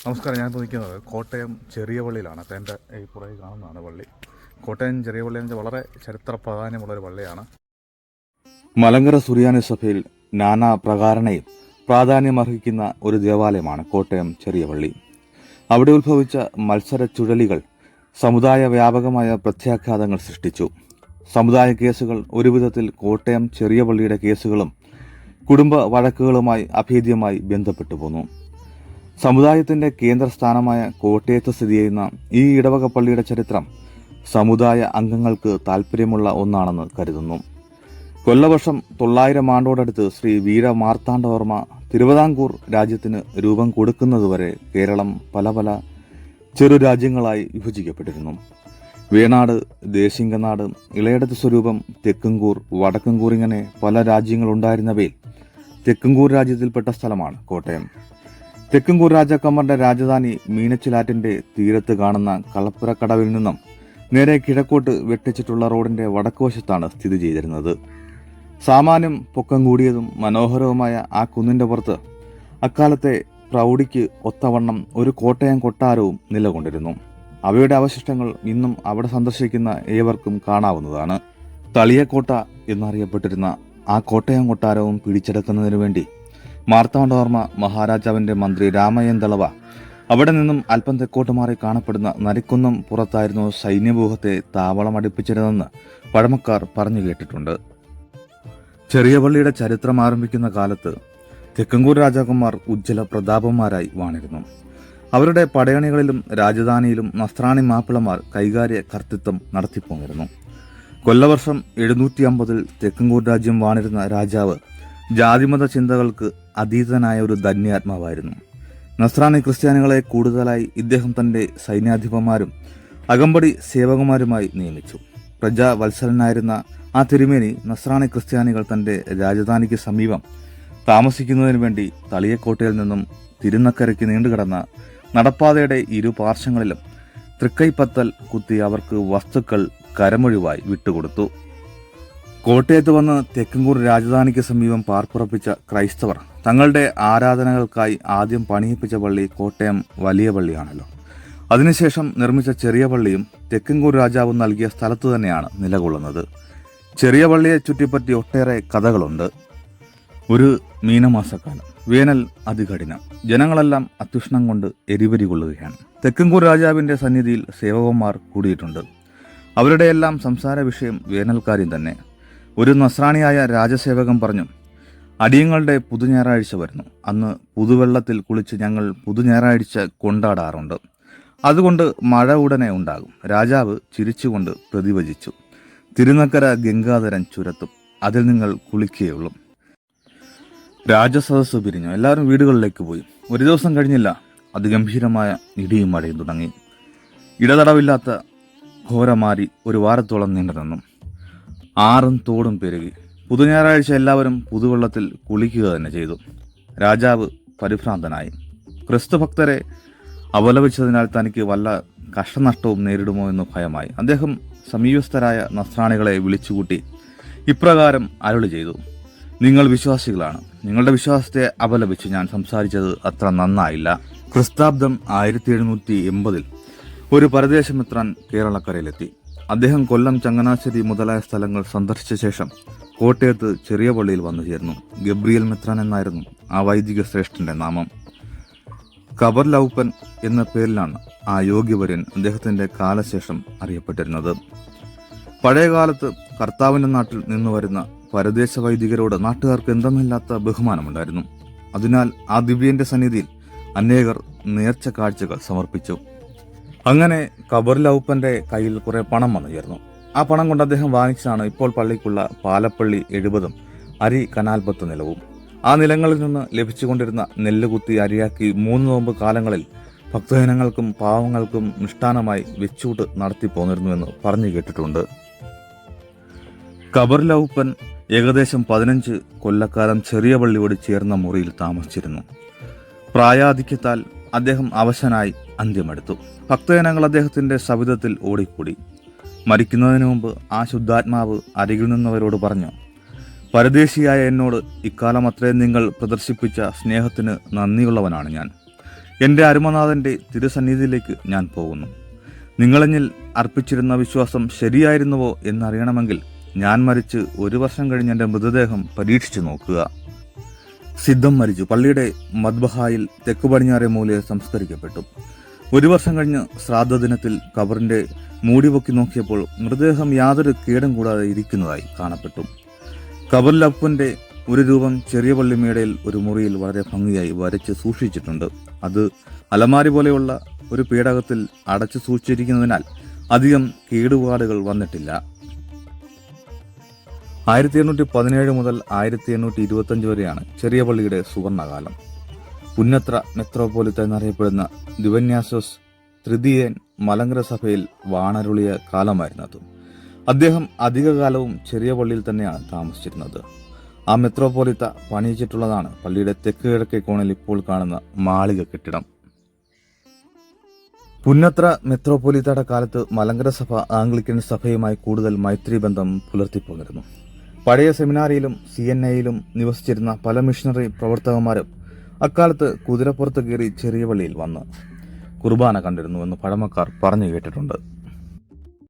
നമസ്കാരം. ഞാനിപ്പോൾ നിൽക്കുന്നത് കോട്ടയം ചെറിയ പള്ളിയിലാണ്. അപ്പോൾ എൻ്റെ ഈ പുറകെ കാണുന്നതാണ് പള്ളി. കോട്ടയം ചെറിയ പള്ളി എന്ന് വെച്ചാൽ വളരെ ചരിത്ര പ്രാധാന്യമുള്ളൊരു പള്ളിയാണ്. മലങ്കര സുറിയാനി സഭയിൽ നാനാ പ്രകാരണയും പ്രാധാന്യമർഹിക്കുന്ന ഒരു ദേവാലയമാണ് കോട്ടയം ചെറിയ പള്ളി. അവിടെ ഉത്ഭവിച്ച മത്സര ചുഴലികൾ സമുദായ വ്യാപകമായ പ്രത്യാഘാതങ്ങൾ സൃഷ്ടിച്ചു. സമുദായ കേസുകൾ ഒരുവിധത്തിൽ കോട്ടയം ചെറിയ പള്ളിയുടെ കേസുകളും കുടുംബ വഴക്കുകളുമായി അഭേദ്യമായി ബന്ധപ്പെട്ടു പോന്നു. സമുദായത്തിന്റെ കേന്ദ്രസ്ഥാനമായ കോട്ടയത്ത് സ്ഥിതി ചെയ്യുന്ന ഈ ഇടവക പള്ളിയുടെ ചരിത്രം സമുദായ അംഗങ്ങൾക്ക് താൽപ്പര്യമുള്ള ഒന്നാണെന്ന് കരുതുന്നു. കൊല്ലവർഷം 900 ആണ്ടോടടുത്ത് ശ്രീ വീര മാർത്താണ്ഡവർമ്മ തിരുവിതാംകൂർ രാജ്യത്തിന് രൂപം കൊടുക്കുന്നതുവരെ കേരളം പല പല ചെറു രാജ്യങ്ങളായി വിഭജിക്കപ്പെട്ടിരുന്നു. വേണാട്, ദേശിംഗനാട്, ഇളയടത്ത് സ്വരൂപം, തെക്കുംകൂർ, വടക്കുംകൂർ ഇങ്ങനെ പല രാജ്യങ്ങളുണ്ടായിരുന്നവയിൽ തെക്കുംകൂർ രാജ്യത്തിൽപ്പെട്ട സ്ഥലമാണ് കോട്ടയം. തെക്കുംകൂർ രാജാക്കന്മാരുടെ രാജധാനി മീനച്ചിലാറ്റിന്റെ തീരത്ത് കാണുന്ന കളപ്പുരക്കടവിൽ നിന്നും നേരെ കിഴക്കോട്ട് വെട്ടിച്ചിട്ടുള്ള റോഡിന്റെ വടക്കുവശത്താണ് സ്ഥിതി ചെയ്തിരുന്നത്. സാമാന്യം പൊക്കം കൂടിയതും മനോഹരവുമായ ആ കുന്നിന്റെ പുറത്ത് അക്കാലത്തെ പ്രൗഢിക്ക് ഒത്തവണ്ണം ഒരു കോട്ടയം കൊട്ടാരവും നിലകൊണ്ടിരുന്നു. അവയുടെ അവശിഷ്ടങ്ങൾ ഇന്നും അവിടെ സന്ദർശിക്കുന്ന ഏവർക്കും കാണാവുന്നതാണ്. തളിയക്കോട്ട എന്നറിയപ്പെട്ടിരുന്ന ആ കോട്ടയം കൊട്ടാരവും പിടിച്ചെടുക്കുന്നതിനു വേണ്ടി മാർത്താണ്ഡവർമ്മ മഹാരാജാവിന്റെ മന്ത്രി രാമയ്യൻ ദളവ അവിടെ നിന്നും അല്പം തെക്കോട്ട് മാറി കാണപ്പെടുന്ന നരിക്കുന്നം പുറത്തായിരുന്നു സൈന്യവ്യൂഹത്തെ താവളമടിപ്പിച്ചിരുന്നെന്ന് പഴമക്കാർ പറഞ്ഞു കേട്ടിട്ടുണ്ട്. ചെറിയ പള്ളിയുടെ ചരിത്രം ആരംഭിക്കുന്ന കാലത്ത് തെക്കൻകൂർ രാജാക്കന്മാർ ഉജ്ജ്വല പ്രതാപന്മാരായി വാണിരുന്നു. അവരുടെ പടയണികളിലും രാജധാനിയിലും നസ്രാണി മാപ്പിളമാർ കൈകാര്യ കർത്തൃത്വം നടത്തിപ്പോന്നിരുന്നു. കൊല്ലവർഷം 750 തെക്കൻകൂർ രാജ്യം വാണിരുന്ന രാജാവ് ജാതിമത ചിന്തകൾക്ക് അതീതനായ ഒരു ധന്യാത്മാവായിരുന്നു. നസ്രാണി ക്രിസ്ത്യാനികളെ കൂടുതലായി ഇദ്ദേഹം തന്റെ സൈന്യാധിപന്മാരും അകമ്പടി സേവകന്മാരുമായി നിയമിച്ചു. പ്രജാവത്സലനായിരുന്ന ആ തിരുമേനി നസ്രാണി ക്രിസ്ത്യാനികൾ തന്റെ രാജധാനിക്ക് സമീപം താമസിക്കുന്നതിനു വേണ്ടി തളിയക്കോട്ടയിൽ നിന്നും തിരുനക്കരയ്ക്ക് നീണ്ടുകിടന്ന നടപ്പാതയുടെ ഇരുപാർശ്വങ്ങളിലും തൃക്കൈപ്പത്തൽ കുത്തി അവർക്ക് വസ്തുക്കൾ കരമൊഴിവായി വിട്ടുകൊടുത്തു. കോട്ടയത്ത് വന്ന് തെക്കുംകൂർ രാജധാനിക്ക് സമീപം പാർപ്പുറപ്പിച്ച ക്രൈസ്തവർ തങ്ങളുടെ ആരാധനകൾക്കായി ആദ്യം പണിയിപ്പിച്ച പള്ളി കോട്ടയം വലിയ പള്ളിയാണല്ലോ. അതിനുശേഷം നിർമ്മിച്ച ചെറിയ പള്ളിയും തെക്കുംകൂർ രാജാവ് നൽകിയ സ്ഥലത്ത് തന്നെയാണ് നിലകൊള്ളുന്നത്. ചെറിയ പള്ളിയെ ചുറ്റിപ്പറ്റി ഒട്ടേറെ കഥകളുണ്ട്. ഒരു മീനമാസക്കാലം, വേനൽ അതികഠിനം, ജനങ്ങളെല്ലാം അത്യുഷ്ണം കൊണ്ട് എരിവരി കൊള്ളുകയാണ്. തെക്കുംകൂർ രാജാവിന്റെ സന്നിധിയിൽ സേവകന്മാർ കൂടിയിട്ടുണ്ട്. അവരുടെയെല്ലാം സംസാര വിഷയം വേനൽക്കാര്യം തന്നെ. ഒരു നസ്രാണിയായ രാജസേവകൻ പറഞ്ഞു, അടിയങ്ങളുടെ പുതുഞായറാഴ്ച വരുന്നു. അന്ന് പുതുവെള്ളത്തിൽ കുളിച്ച് ഞങ്ങൾ പുതുഞായറാഴ്ച കൊണ്ടാടാറുണ്ട്. അതുകൊണ്ട് മഴ ഉടനെ ഉണ്ടാകും. രാജാവ് ചിരിച്ചുകൊണ്ട് പ്രതിവചിച്ചു, തിരുനക്കര ഗംഗാധരൻ ചുരത്തും, അതിൽ നിങ്ങൾ കുളിക്കുകയുള്ളൂ. രാജസദസ് പിരിഞ്ഞു. എല്ലാവരും വീടുകളിലേക്ക് പോയി. ഒരു ദിവസം കഴിഞ്ഞില്ല, അതിഗംഭീരമായ ഇടിയും മഴയും തുടങ്ങി. ഇടതടവില്ലാത്ത ഘോരമാരി ഒരു വാരത്തോളം നീണ്ടു നിന്നു. ആറും തോടും പെരുകി. പുതുഞായറാഴ്ച എല്ലാവരും പുതുവെള്ളത്തിൽ കുളിക്കുക തന്നെ ചെയ്തു. രാജാവ് പരിഭ്രാന്തനായി. ക്രിസ്തുഭക്തരെ അപലപിച്ചതിനാൽ തനിക്ക് വല്ല കഷ്ടനഷ്ടവും നേരിടുമോ എന്ന് ഭയമായി. അദ്ദേഹം സമീപസ്ഥരായ നസ്രാണികളെ വിളിച്ചുകൂട്ടി ഇപ്രകാരം അരുളി ചെയ്തു, നിങ്ങൾ വിശ്വാസികളാണ്. നിങ്ങളുടെ വിശ്വാസത്തെ അപലപിച്ച് ഞാൻ സംസാരിച്ചത് അത്ര നന്നായില്ല. ക്രിസ്താബ്ദം 1780 ഒരു പരദേശമെത്രാൻ കേരളക്കരയിലെത്തി. അദ്ദേഹം കൊല്ലം, ചങ്ങനാശ്ശേരി മുതലായ സ്ഥലങ്ങൾ സന്ദർശിച്ച ശേഷം കോട്ടയത്ത് ചെറിയ പള്ളിയിൽ വന്നു ചേർന്നു. ഗബ്രിയേൽ മെത്രാൻ എന്നായിരുന്നു ആ വൈദിക ശ്രേഷ്ഠന്റെ നാമം. കബർലൗപ്പൻ എന്ന പേരിലാണ് ആ യോഗ്യവര്യൻ അദ്ദേഹത്തിന്റെ കാലശേഷം അറിയപ്പെട്ടിരുന്നത്. പഴയകാലത്ത് കർത്താവിന്റെ നാട്ടിൽ നിന്നു വരുന്ന പരദേശ വൈദികരോട് നാട്ടുകാർക്ക് എന്തെന്നില്ലാത്ത ബഹുമാനമുണ്ടായിരുന്നു. അതിനാൽ ആ ദിവ്യന്റെ സന്നിധിയിൽ അനേകർ നേർച്ച കാഴ്ചകൾ സമർപ്പിച്ചു. അങ്ങനെ കബർലൗപ്പന്റെ കയ്യിൽ കുറെ പണം വന്നു ചേർന്നു. ആ പണം കൊണ്ട് അദ്ദേഹം വാങ്ങിച്ചാണ് ഇപ്പോൾ പള്ളിക്കുള്ള പാലപ്പള്ളി 70 അരി കനാൽപത്ത് നിലവും. ആ നിലങ്ങളിൽ നിന്ന് ലഭിച്ചുകൊണ്ടിരുന്ന നെല്ലുകുത്തി അരിയാക്കി 3 നോമ്പ് കാലങ്ങളിൽ ഭക്തജനങ്ങൾക്കും പാവങ്ങൾക്കും മിഷ്ടാനമായി വെച്ചൂട്ട് നടത്തിപ്പോന്നിരുന്നുവെന്ന് പറഞ്ഞു കേട്ടിട്ടുണ്ട്. കബർലൗപ്പൻ ഏകദേശം 15 കൊല്ലക്കാലം ചെറിയ പള്ളിയോട് ചേർന്ന മുറിയിൽ താമസിച്ചിരുന്നു. പ്രായാധിക്യത്താൽ അദ്ദേഹം അവശനായി അന്ത്യമെടുത്തു. ഭക്തജനങ്ങൾ അദ്ദേഹത്തിന്റെ സവിധത്തിൽ ഓടിക്കൂടി. മരിക്കുന്നതിന് മുമ്പ് ആ ശുദ്ധാത്മാവ് അരികിൽ നിന്നവരോട് പറഞ്ഞു, പരദേശിയായ എന്നോട് ഇക്കാലം അത്രയും നിങ്ങൾ പ്രദർശിപ്പിച്ച സ്നേഹത്തിന് നന്ദിയുള്ളവനാണ് ഞാൻ. എൻ്റെ അരുമനാഥൻ്റെ തിരുസന്നിധിയിലേക്ക് ഞാൻ പോകുന്നു. നിങ്ങളെന്നിൽ അർപ്പിച്ചിരുന്ന വിശ്വാസം ശരിയായിരുന്നുവോ എന്നറിയണമെങ്കിൽ ഞാൻ മരിച്ച് 1 വർഷം കഴിഞ്ഞ് എൻ്റെ മൃതദേഹം പരീക്ഷിച്ചു നോക്കുക. സിദ്ധം മരിച്ചു. പള്ളിയുടെ മദ്ബഹായിൽ തെക്കു പടിഞ്ഞാറെ മൂലയിൽ സംസ്കരിക്കപ്പെട്ടു. 1 വർഷം കഴിഞ്ഞ് ശ്രാദ്ധ ദിനത്തിൽ കബറിന്റെ മൂടി പൊക്കി നോക്കിയപ്പോൾ മൃതദേഹം യാതൊരു കേടും കൂടാതെ ഇരിക്കുന്നതായി കാണപ്പെട്ടു. കബറിലപ്പന്റെ ഒരു രൂപം ചെറിയ പള്ളിമേടയിൽ ഒരു മുറിയിൽ വളരെ ഭംഗിയായി വരച്ച് സൂക്ഷിച്ചിട്ടുണ്ട്. അത് അലമാരി പോലെയുള്ള ഒരു പേടകത്തിൽ അടച്ചു സൂക്ഷിച്ചിരിക്കുന്നതിനാൽ അധികം കേടുപാടുകൾ വന്നിട്ടില്ല. 1817 മുതൽ 1825 വരെയാണ് ചെറിയ പള്ളിയുടെ സുവർണകാലം. പുന്നത്ര മെത്രോപോലിത്ത എന്നറിയപ്പെടുന്ന ദിവന്യാസോസ് തൃതീയൻ മലങ്കര സഭയിൽ വാണരുളിയ കാലമായിരുന്നത്. അദ്ദേഹം അധികകാലവും ചെറിയ പള്ളിയിൽ തന്നെയാണ് താമസിച്ചിരുന്നത്. ആ മെത്രോപോലിത്ത പണിയിച്ചിട്ടുള്ളതാണ് പള്ളിയുടെ തെക്ക് കിഴക്കേ കോണിൽ ഇപ്പോൾ കാണുന്ന മാളിക കെട്ടിടം. പുന്നത്ര മെത്രോപോലിത്തയുടെ കാലത്ത് മലങ്കര സഭ ആംഗ്ലിക്കൻ സഭയുമായി കൂടുതൽ മൈത്രി ബന്ധം പുലർത്തിപ്പോന്നിരുന്നു. പഴയ സെമിനാരിയിലും CNAയിലും നിവസിച്ചിരുന്ന പല മിഷണറി പ്രവർത്തകന്മാരും അക്കാലത്ത് കുതിരപ്പുറത്ത് കയറി ചെറിയ പള്ളിയിൽ വന്ന് കുർബാന കണ്ടിരുന്നുവെന്ന് പഴമക്കാർ പറഞ്ഞു കേട്ടിട്ടുണ്ട്.